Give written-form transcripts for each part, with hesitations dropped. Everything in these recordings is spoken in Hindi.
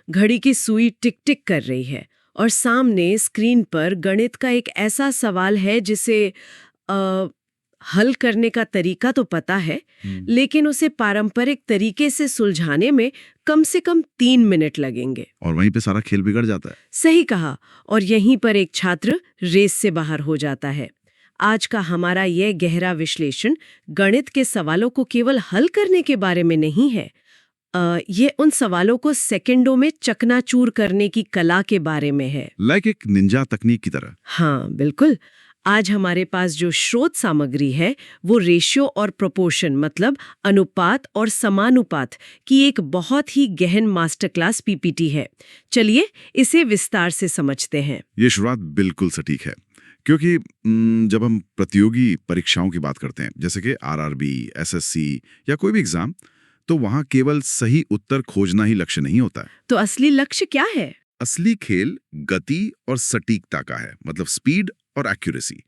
घड़ी की सुई टिक टिक कर रही है और सामने स्क्रीन पर गणित का एक ऐसा सवाल है जिसे अ, हल करने का तरीका तो पता है, लेकिन उसे पारंपरिक तरीके से सुलझाने में कम से कम 3 मिनट लगेंगे। और वहीं पे सारा खेल बिगड़ जाता है। सही कहा। और यहीं पर एक छात्र रेस से बाहर हो जाता है। आज का हमारा यह गहरा विश्लेषण गणित के सवालों को केवल हल करने के बारे में नहीं है, ये उन सवालों को सेकंडों में चकनाचूर करने की कला के बारे में है। लाइक एक निंजा तकनीक की तरह। हाँ, बिल्कुल। आज हमारे पास जो स्रोत सामग्री है वो रेशियो और प्रोपोर्शन मतलब अनुपात और समानुपात की एक बहुत ही गहन मास्टर क्लास पीपीटी है। चलिए इसे विस्तार से समझते हैं। ये शुरुआत बिल्कुल सटीक है, क्योंकि जब हम प्रतियोगी परीक्षाओं की बात करते हैं, जैसे कि आरआरबी, एसएससी या कोई भी एग्जाम, तो वहां केवल सही उत्तर खोजना ही लक्ष्य नहीं होता है। तो असली लक्ष्य क्या है? असली खेल गति और सटीकता का है, मतलब स्पीड और एक्यूरेसी।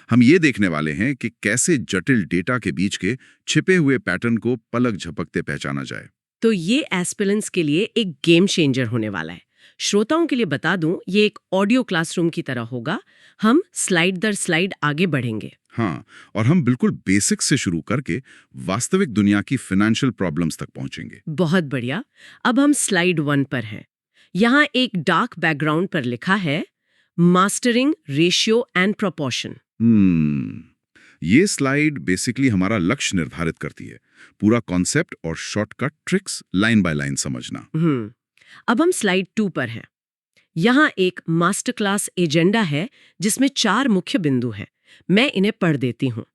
हम ये देखने वाले हैं कि कैसे जटिल डेटा के बीच के छिपे हुए पैटर्न को पलक झपकते पहचाना जाए। तो ये एस्पिरेंट्स के लिए एक गेम चेंजर होने वाला है। श्रोताओं के लिए बता दूं, ये एक ऑडियो क्लासरूम की तरह होगा। हम स्लाइड दर स्लाइड आगे बढ़ेंगे। हाँ, और हम बिल्कुल बेसिक से शुरू करके वास्तविक दुनिया की फाइनेंशियल प्रॉब्लम्स तक पहुंचेंगे। बहुत बढ़िया। अब हम स्लाइड 1 पर हैं। यहाँ एक डार्क बैकग्राउंड पर लिखा है मास्टरिंग रेशियो एंड प्रोपोर्शन। ये स्लाइड बेसिकली हमारा लक्ष्य निर्धारित करती है। पूरा कॉन्सेप्ट और shortcut tricks line by line समझना। अब हम स्लाइड 2 पर हैं। यहाँ एक मास्टर क्लास एजेंडा है जिसमें 4 मुख्य बिंदु हैं। मैं इन्हें पढ़ देती हूँ।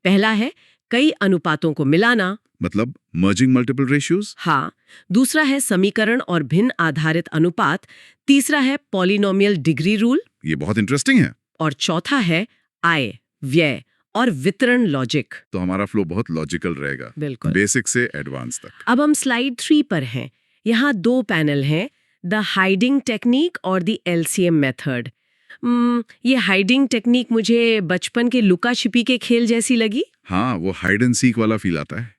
पहला है कई अनुपातों को मिलाना, मतलब मर्जिंग मल्टीपल रेशियोज। हाँ। दूसरा है समीकरण और भिन्न आधारित अनुपात। तीसरा है पॉलिनोमियल डिग्री रूल। ये बहुत इंटरेस्टिंग है। और चौथा है आय, व्यय और वितरण लॉजिक। तो हमारा फ्लो बहुत लॉजिकल रहेगा, बिल्कुल, बेसिक से एडवांस तक। अब हम स्लाइड 3 पर हैं। यहाँ 2 पैनल हैं, द हाइडिंग टेक्निक और द एलसीएम मेथड। ये हाइडिंग टेक्निक मुझे बचपन के लुका छिपी के खेल जैसी लगी। हाँ, वो हाइड एंड सीक वाला फील आता है।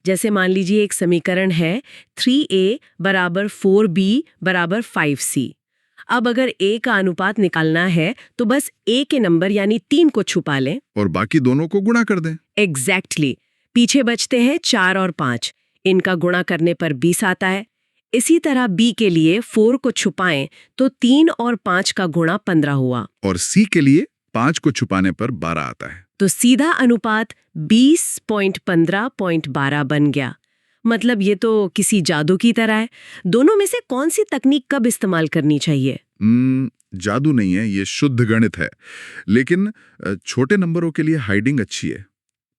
जैसे मान लीजिए एक समीकरण है 3a = 4b = 5c। अब अगर a का अनुपात निकालना है तो बस a के नंबर यानी 3 को छुपा लें और बाकी दोनों को गुणा कर दें। एग्जैक्टली। पीछे बचते हैं 4 और 5। इनका गुणा करने पर 20 आता है। इसी तरह b के लिए 4 को छुपाएं तो 3 और 5 का गुणा 15 हुआ। और c के लिए 5 को छुपाने पर 12 आता है। तो सीधा अनुपात 20.15.12 बन गया। मतलब ये तो किसी जादू की तरह है। दोनों में से कौन सी तकनीक कब इस्तेमाल करनी चाहिए? जादू नहीं है, ये शुद्ध गणित है। लेकिन छोटे नंबरों के लिए हाइडिंग अच्छी है,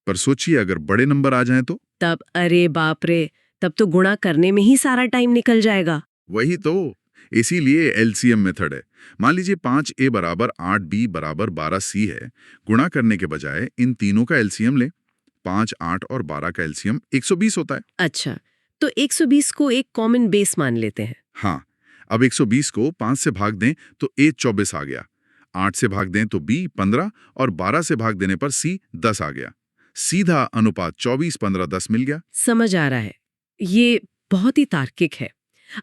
पर सोचिए अगर बड़े नंबर आ जाएं तो तब अरे बाप रे, तब तो गुणा करने में ही सारा टाइम निकल जाएगा। वही तो, इसीलिए एलसीएम मेथड है। मान लीजिए 5a = 8b = 12c है। गुणा करने के बजाय इन तीनों का एलसीएम लें। 5, 8 और 12 का एलसीएम 120 होता है। अच्छा, तो 120 को एक कॉमन बेस मान लेते हैं। हाँ, अब 120 को 5 से भाग दें तो a 24 आ गया। 8 से भाग दें तो b 15 और 12 से भाग देने पर c 10 आ गया। सीधा अनुपात 24, 15, 10 मिल गया। समझ आ रहा है। ये बहुत ही तार्किक है।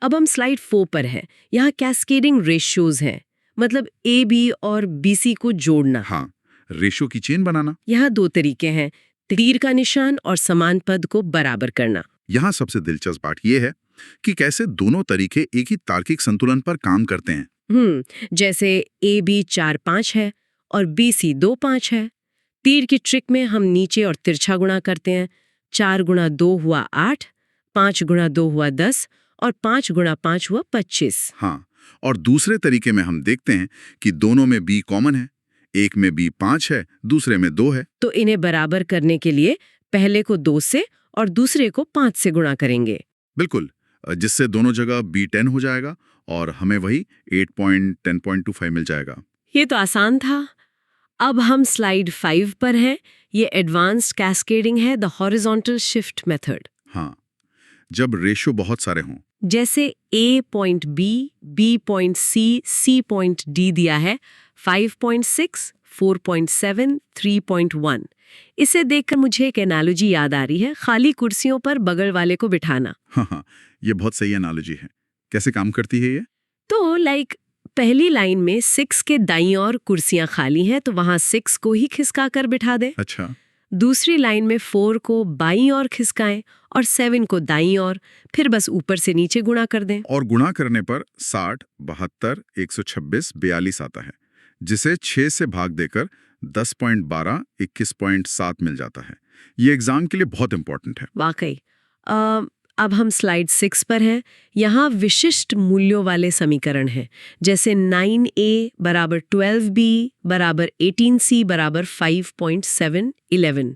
अब हम स्लाइड 4 पर हैं। यहाँ कैस्केडिंग रेशियोज हैं, मतलब ए बी और बीसी को जोड़ना। हाँ, रेशियो की चेन बनाना। यहाँ 2 तरीके हैं, तीर का निशान और समान पद को बराबर करना। यहाँ सबसे दिलचस्प बात यह है कि कैसे दोनों तरीके एक ही तार्किक संतुलन पर काम करते हैं। जैसे ए बी 4-5 है और बी सी 2-5 है। तीर की ट्रिक में हम नीचे और तिरछा गुणा करते हैं। 4 × 2 हुआ 8, 5 × 2 हुआ 10 और 5 × 5 हुआ 25। हाँ, और दूसरे तरीके में हम देखते हैं कि दोनों में b कॉमन है। एक में b 5 है, दूसरे में 2 है। तो इन्हें बराबर करने के लिए पहले को 2 से और दूसरे को 5 से गुणा करेंगे। बिल्कुल, जिससे दोनों जगह b 10 हो जाएगा और हमें वही 8.10.25 मिल जाएगा। ये तो आसान था। अब हम स्लाइड 5 पर हैं। ये एडवांस्ड कैस्केडिंग है, द हॉरिजॉन्टल शिफ्ट मेथड। हाँ, जब रेशियो बहुत सारे हों, जैसे A.B, B.C, C.D दिया है, 5.6, 4.7, 3.1। इसे देखकर मुझे एक एनालॉजी याद आ रही है, खाली कुर्सियों पर बगल वाले को बिठाना। हाँ, ये बहुत सही एनालॉजी है। कैसे काम करती है ये? तो पहली लाइन में 6 के दाईं ओर कुर्सियां खाली हैं तो वहां 6 को ही खिसका कर बिठा दें। अच्छा। दूसरी लाइन में 4 को बाईं ओर खिसकाएं और 7 को दाईं ओर, फिर बस ऊपर से नीचे गुणा कर दें। और गुणा करने पर 60, 72, 126, 42 आता है, जिसे 6 से भाग देकर 10.12, 21.7 मिल जाता है। ये एग्जाम के लिए बहुत इंपॉर्टेंट है। वाकई। अब हम स्लाइड 6 पर हैं। यहाँ विशिष्ट मूल्यों वाले समीकरण हैं, जैसे 9a बराबर 12b बराबर 18c बराबर 5.711।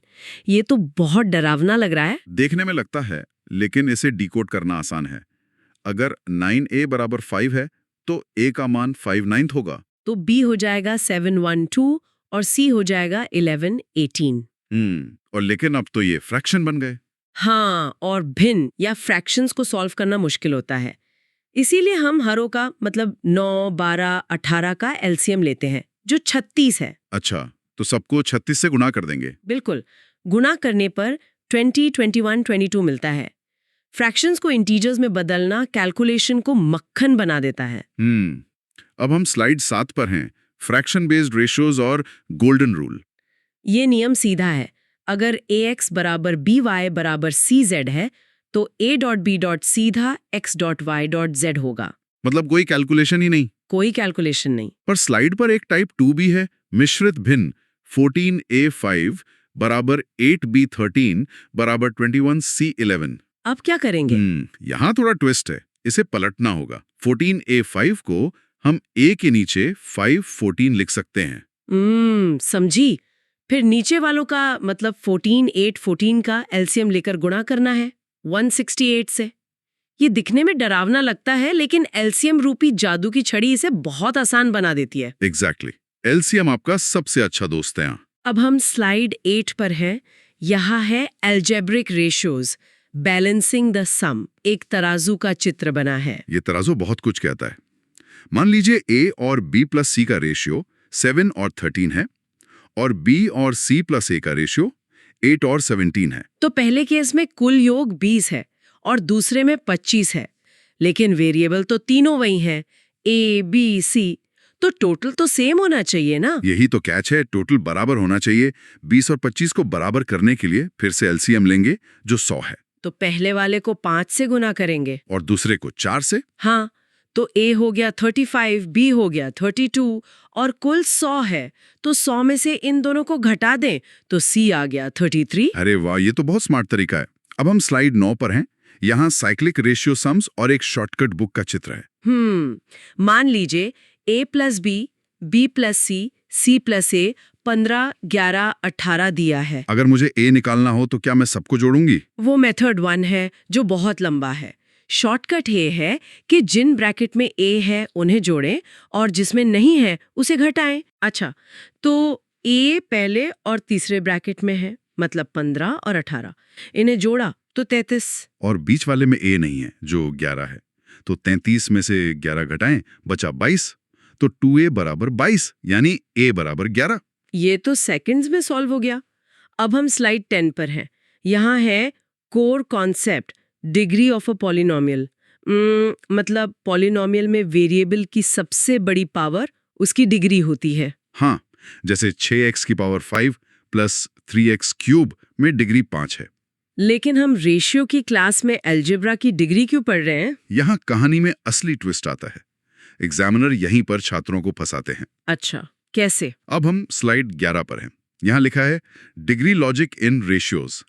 ये तो बहुत डरावना लग रहा है। देखने में लगता है, लेकिन इसे डिकोड करना आसान है। अगर 9a बराबर 5 है तो a का मान 5/9 होगा। तो b हो जाएगा 712 और c हो जाएगा 1118। और लेकिन अब तो ये फ्रैक्शन बन गए। हाँ, और भिन्न या फ्रैक्शंस को सॉल्व करना मुश्किल होता है। इसीलिए हम हरों का मतलब 9, 12, 18 का एलसीएम लेते हैं, जो 36 है। अच्छा, तो सबको 36 से गुणा कर देंगे। बिल्कुल। गुणा करने पर 20, 21, 22 मिलता है। फ्रैक्शंस को इंटीजर्स में बदलना कैलकुलेशन को मक्खन बना देता है। अब हम स्लाइड 7 पर हैं, फ्रैक्शन बेस्ड रेशियोज और गोल्डन रूल। ये नियम सीधा है। अगर ax बराबर by बराबर cz है तो a डॉट b डॉट सीधा x dot y dot z होगा। मतलब कोई कैलकुलेशन ही नहीं। कोई कैलकुलेशन नहीं। पर स्लाइड पर एक टाइप 2 भी है, मिश्रित भिन्न। 14a5 बराबर 8b13 बराबर 21c11। अब क्या करेंगे? यहाँ थोड़ा ट्विस्ट है, इसे पलटना होगा। 14a5 को हम a के नीचे 514 लिख सकते हैं। समझी। फिर नीचे वालों का मतलब 14, 8, 14 का एलसीएम लेकर गुणा करना है 168 से। ये दिखने में डरावना लगता है, लेकिन एलसीएम रूपी जादू की छड़ी इसे बहुत आसान बना देती है। एग्जैक्टली। एलसीएम आपका सबसे अच्छा दोस्त है। अब हम स्लाइड 8 पर हैं। यहाँ है अलजेब्रिक रेशियोज, बैलेंसिंग द सम। एक तराजू का चित्र बना है। ये तराजू बहुत कुछ कहता है। मान लीजिए a और b प्लस c का रेशियो 7 और 13 है और b और c प्लस a का रेशियो 8 और 17 है। तो पहले केस में कुल योग 20 है और दूसरे में 25 है, लेकिन वेरिएबल तो तीनों वही हैं, a, b, c। तो टोटल तो सेम होना चाहिए ना? यही तो कैच है, टोटल बराबर होना चाहिए। 20 और 25 को बराबर करने के लिए फिर से एलसीएम लेंगे, जो 100 है। तो पहले वाले को 5 से गुना करेंगे और दूसरे को 4 से। हाँ, तो a हो गया 35, b हो गया 32 और कुल 100 है, तो 100 में से इन दोनों को घटा दें तो c आ गया 33। अरे वाह, ये तो बहुत स्मार्ट तरीका है। अब हम स्लाइड 9 पर हैं। यहाँ साइक्लिक रेशियो सम्स और एक शॉर्टकट बुक का चित्र है। मान लीजिए a plus b, b plus c, c plus a 15, 11, 18 दिया है। अगर मुझे a निकालना हो तो क्या मैं सबको जोड़ूंगी? वो मेथड 1 है, जो बहुत लंबा है। शॉर्टकट ये है कि जिन ब्रैकेट में a है उन्हें जोड़ें और जिसमें नहीं है उसे घटाएं। अच्छा, तो a पहले और तीसरे ब्रैकेट में है, मतलब 15 और 18। इन्हें जोड़ा तो 33। और बीच वाले में a नहीं है, जो 11 है। तो 33 में से 11 घटाएं, बचा 22। तो 2a बराबर 22, यानी a बराबर 11। ये तो सेकंड्स में सॉल्व हो गया। अब हम स्लाइड 10 पर हैं। यहाँ है core concept, degree of a polynomial. मतलब पॉलिनोमियल में वेरिएबल की सबसे बड़ी पावर उसकी डिग्री होती है। हाँ, जैसे 6x की पावर 5 प्लस 3x क्यूब में डिग्री 5 है। लेकिन हम रेशियो की क्लास में अलजेब्रा की डिग्री क्यों पढ़ रहे हैं? यहाँ कहानी में असली ट्विस्ट आता है। एग्जामिनर यहीं पर छात्रों को फंसाते हैं। अच्छा, कैसे? अब हम स्लाइड 11 पर हैं। यहाँ लिखा है degree logic in ratios,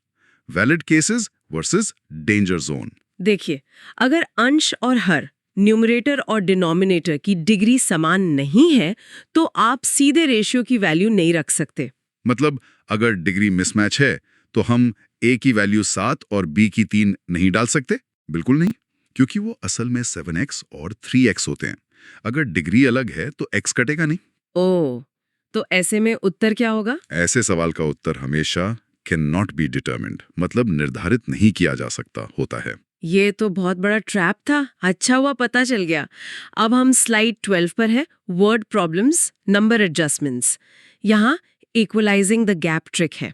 valid cases versus danger zone. देखिए, अगर अंश और हर, न्यूमरेटर और डिनोमिनेटर की डिग्री समान नहीं है तो आप सीधे रेशियो की वैल्यू नहीं रख सकते। मतलब अगर डिग्री मिसमैच है तो हम a की वैल्यू 7 और b की 3 नहीं डाल सकते? बिल्कुल नहीं, क्योंकि वो असल में 7x और 3x होते हैं। अगर डिग्री अलग है तो x कटेगा नहीं। ओह, तो ऐसे में उत्तर क्या होगा? ऐसे सवाल का उत्तर हमेशा कैन नॉट बी डिटरमिन्ड, मतलब निर्धारित नहीं किया जा सकता होता है। ये तो बहुत बड़ा ट्रैप था। अच्छा हुआ पता चल गया। अब हम स्लाइड 12 पर है, वर्ड प्रॉब्लम्स, नंबर एडजस्टमेंट्स। यहाँ इक्वलाइजिंग द गैप ट्रिक है।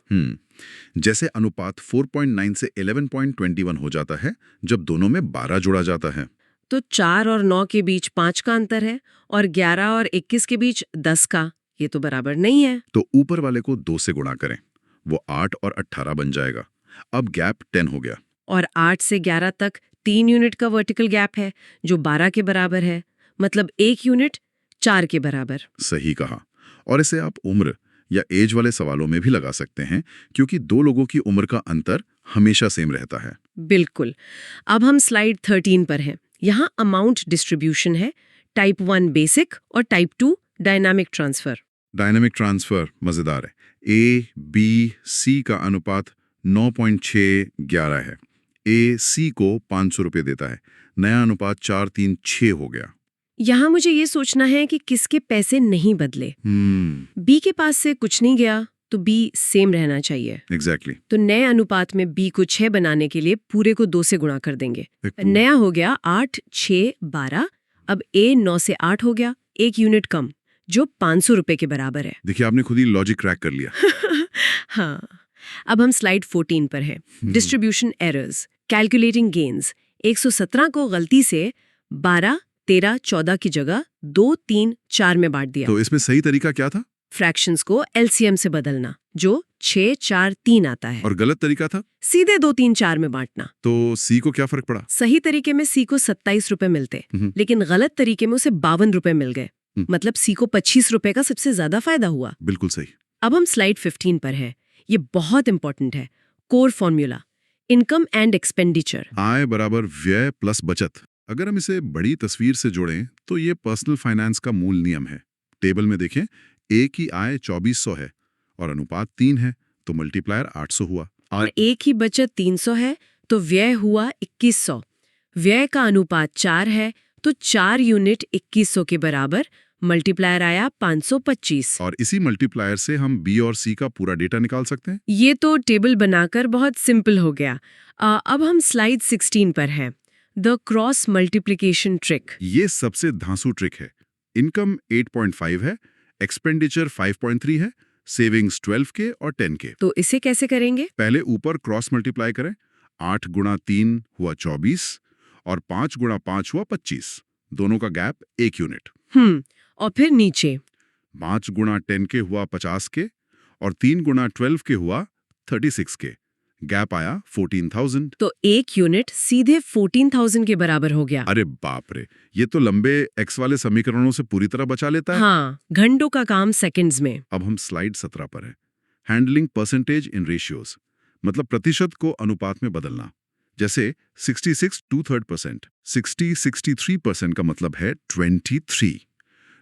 जैसे अनुपात 4.9 से 11.21 हो जाता है जब दोनों में 12 जोड़ा जाता है। तो 4 और 9 के बीच 5 का अंतर है और 11 और 21 के बीच 10 का। ये तो बराबर नहीं है। तो ऊपर वाले को 2 से गुणा करें, वो 8 और 18 बन जाएगा। अब गैप 10 हो गया। और 8 से 11 तक 3 यूनिट का वर्टिकल गैप है जो 12 के बराबर है, मतलब 1 यूनिट 4 के बराबर। सही कहा। और इसे आप उम्र या एज वाले सवालों में भी लगा सकते हैं, क्योंकि 2 लोगों की उम्र का अंतर हमेशा सेम रहता है। बिल्कुल। अब हम स्लाइड 13 पर हैं। यहाँ अमाउंट डिस्ट्रीब्यूशन है, टाइप 1 बेसिक और type 2 dynamic transfer. Dynamic transfer मजेदार है। ए बी सी का अनुपात 9.611 है। ए सी को 500 रुपये देता है। नया अनुपात 436 हो गया। यहाँ मुझे ये सोचना है कि किसके पैसे नहीं बदले। बी के पास से कुछ नहीं गया तो बी सेम रहना चाहिए। एग्जैक्टली। तो नए अनुपात में बी को 6 बनाने के लिए पूरे को 2 से गुणा कर देंगे। नया हो गया 8, 6, 12। अब ए 9 से 8 हो गया, 1 यूनिट कम, जो 500 रुपए के बराबर है। देखिए, आपने खुद ही लॉजिक क्रैक कर लिया। हाँ। अब हम स्लाइड 14 पर है। Distribution errors, calculating gains. 117 को गलती से 12, 13, 14 की जगह 2, 3, 4 में बांट दिया। तो इसमें सही तरीका क्या था? फ्रैक्शंस को एलसीएम से बदलना, जो 6, 4, 3 आता है। और गलत तरीका था? सीधे 2, 3, 4 में बांटना। तो सी को क्या फर्क पड़ा? सही तरीके में सी को 27 रुपए मिलते, लेकिन गलत तरीके में उसे 52 रुपए मिल गए। मतलब सी को 25 रुपए का सबसे ज्यादा फायदा हुआ। बिल्कुल सही। अब हम स्लाइड 15 पर है। ये बहुत इंपॉर्टेंट है। Core formula, income and expenditure. आय बराबर व्यय प्लस बचत। अगर हम इसे बड़ी तस्वीर से जोड़ें तो ये पर्सनल फाइनेंस का मूल नियम है। टेबल में देखें, ए की आय 2400 है और अनुपात 3 है, तो मल्टीप्लायर 800 हुआ। और ए की बचत 300 है तो व्यय हुआ 2100। व्यय का अनुपात 4 है तो 4 यूनिट 2100 के बराबर, मल्टीप्लायर आया 525। और इसी मल्टीप्लायर से हम बी और सी का पूरा डेटा निकाल सकते हैं। ये तो टेबल बनाकर बहुत सिंपल हो गया। अब हम स्लाइड 16 पर हैं। The cross multiplication trick. ये सबसे धांसू ट्रिक है। इनकम 8.5 है, एक्सपेंडिचर 5.3 है, सेविंग्स 12 के और 10 के। तो इसे कैसे करेंगे? पहले ऊपर क्रॉस मल्टीप्लाई करें। 8 गुणा 3 हुआ 24 और 5 गुणा 5 हुआ 25। दोनों का गैप 1 यूनिट। और फिर नीचे 5 गुणा 10 के हुआ 50 के और 3 गुणा 12 के हुआ 36 के। गैप आया 14,000। तो 1 यूनिट सीधे 14,000 के बराबर हो गया। अरे बाप रे, ये तो लंबे एक्स वाले समीकरणों से पूरी तरह बचा लेता है। हाँ, घंटों का काम सेकंड्स में। अब हम स्लाइड 17 पर हैं। हैंडलिंग परसेंटेज इन रेशियोज, मतलब प्रतिशत को अनुपात में बदलना। जैसे 66 2/3%, 60-63% का मतलब है 23।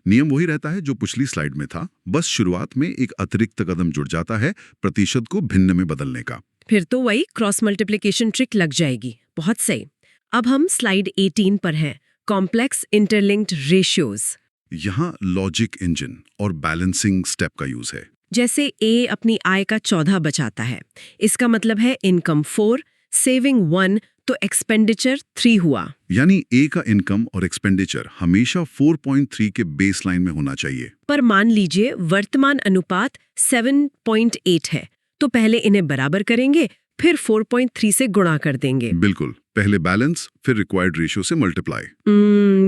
नियम वही रहता है जो पिछली स्लाइड में था, बस शुरुआत में एक अतिरिक्त कदम जुड़ जाता है प्रतिशत को भिन्न में बदलने का। फिर तो वही क्रॉस मल्टीप्लिकेशन ट्रिक लग जाएगी। बहुत सही। अब हम स्लाइड 18 पर हैं। Complex interlinked ratios. यहाँ लॉजिक इंजन और बैलेंसिंग स्टेप का यूज है। जैसे ए अपनी आय का 14 बचाता है, इसका मतलब है इनकम 4, सेविंग 1, तो एक्सपेंडिचर 3 हुआ। यानी ए का इनकम और एक्सपेंडिचर हमेशा 4.3 के बेसलाइन में होना चाहिए। पर मान लीजिए वर्तमान अनुपात 7.8 है, तो पहले इन्हें बराबर करेंगे, फिर 4.3 से गुणा कर देंगे। बिल्कुल, पहले बैलेंस फिर रिक्वायर्ड रेशियो से मल्टीप्लाई।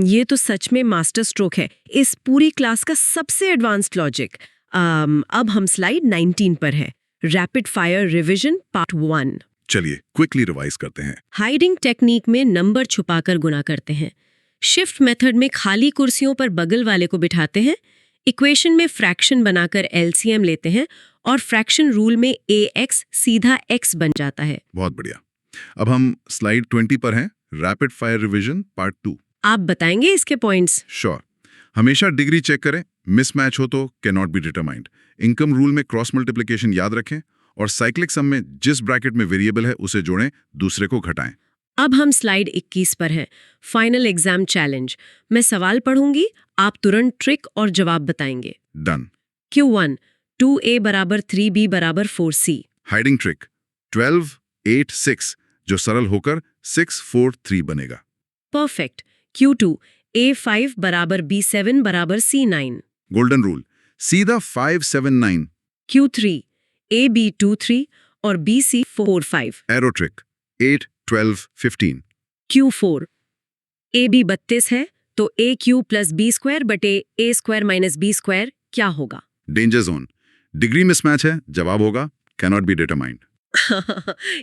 ये तो सच में मास्टर स्ट्रोक है, इस पूरी क्लास का सबसे एडवांस्ड लॉजिक। अब हम स्लाइड 19 पर है। Rapid fire revision part 1। चलिए क्विकली रिवाइज करते हैं। हाइडिंग टेक्निक में नंबर छुपाकर गुणा करते हैं। शिफ्ट मेथड में खाली कुर्सियों पर बगल वाले को बिठाते हैं। इक्वेशन में फ्रैक्शन बनाकर एलसीएम लेते हैं और फ्रैक्शन रूल में ax सीधा x बन जाता है। बहुत बढ़िया। अब हम स्लाइड 20 पर हैं। Rapid fire revision part 2। आप बताएंगे इसके पॉइंट्स? श्योर। हमेशा डिग्री चेक करें, मिसमैच हो तो can not be determined. Income rule में क्रॉस मल्टीप्लिकेशन याद रखें और साइक्लिक सम में जिस ब्रैकेट में वेरिएबल है उसे जोड़ें, दूसरे को घटाएं। अब हम स्लाइड 21 पर हैं। Final exam challenge. मैं सवाल पढ़ूंगी, आप तुरंत ट्रिक और जवाब बताएंगे। डन। Q1 2a बराबर 3b बराबर 4c। हाइडिंग ट्रिक 12 8 6, जो सरल होकर 6 4 3 बनेगा। परफेक्ट। Q2 a5 बराबर b7 बराबर c9। गोल्डन रूल सीधा 5 7 9। Q3 ab23 और bc4 5। Arrow trick 8 12 15। Q4 A B 32 है तो ए क्यू प्लस बी स्क्वायर बटे ए स्क्वायर माइनस बी स्क्वायर क्या होगा? Danger zone. डिग्री मिसमैच है, जवाब होगा कैनॉट बी डिटरमाइंड।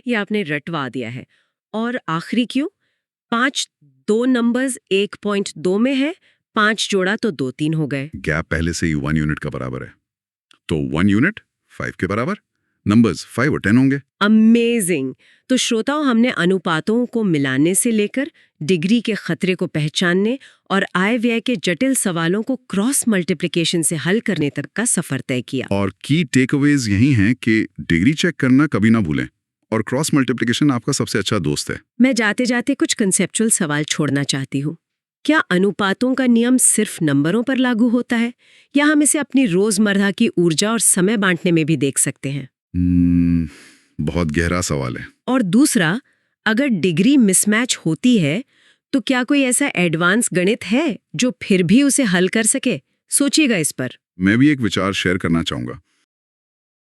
ये आपने रटवा दिया है। और आखिरी क्यों? 5 दो नंबर्स 1.2 में है, 5 जोड़ा तो 2 3 हो गए। गैप पहले से ही 1 यूनिट का बराबर है, तो 1 यूनिट 5 के बराबर, नंबर्स 5 और 10 होंगे। अमेजिंग। तो श्रोताओं, हमने अनुपातों को मिलाने से लेकर डिग्री के खतरे को पहचानने और आय व्यय के जटिल सवालों को क्रॉस मल्टीप्लिकेशन से हल करने तक का सफर तय किया। और की टेकअवेज यही हैं कि डिग्री चेक करना कभी ना भूलें और क्रॉस मल्टीप्लिकेशन आपका सबसे अच्छा दोस्त है। मैं जाते जाते कुछ कंसेप्चुअल सवाल छोड़ना चाहती हूँ। क्या अनुपातों का नियम सिर्फ नंबरों पर लागू होता है या हम इसे अपनी रोजमर्रा की ऊर्जा और समय बांटने में भी देख सकते हैं? बहुत गहरा सवाल है। और दूसरा, अगर डिग्री मिसमैच होती है तो क्या कोई ऐसा एडवांस गणित है जो फिर भी उसे हल कर सके? सोचिएगा इस पर। मैं भी एक विचार शेयर करना चाहूंगा।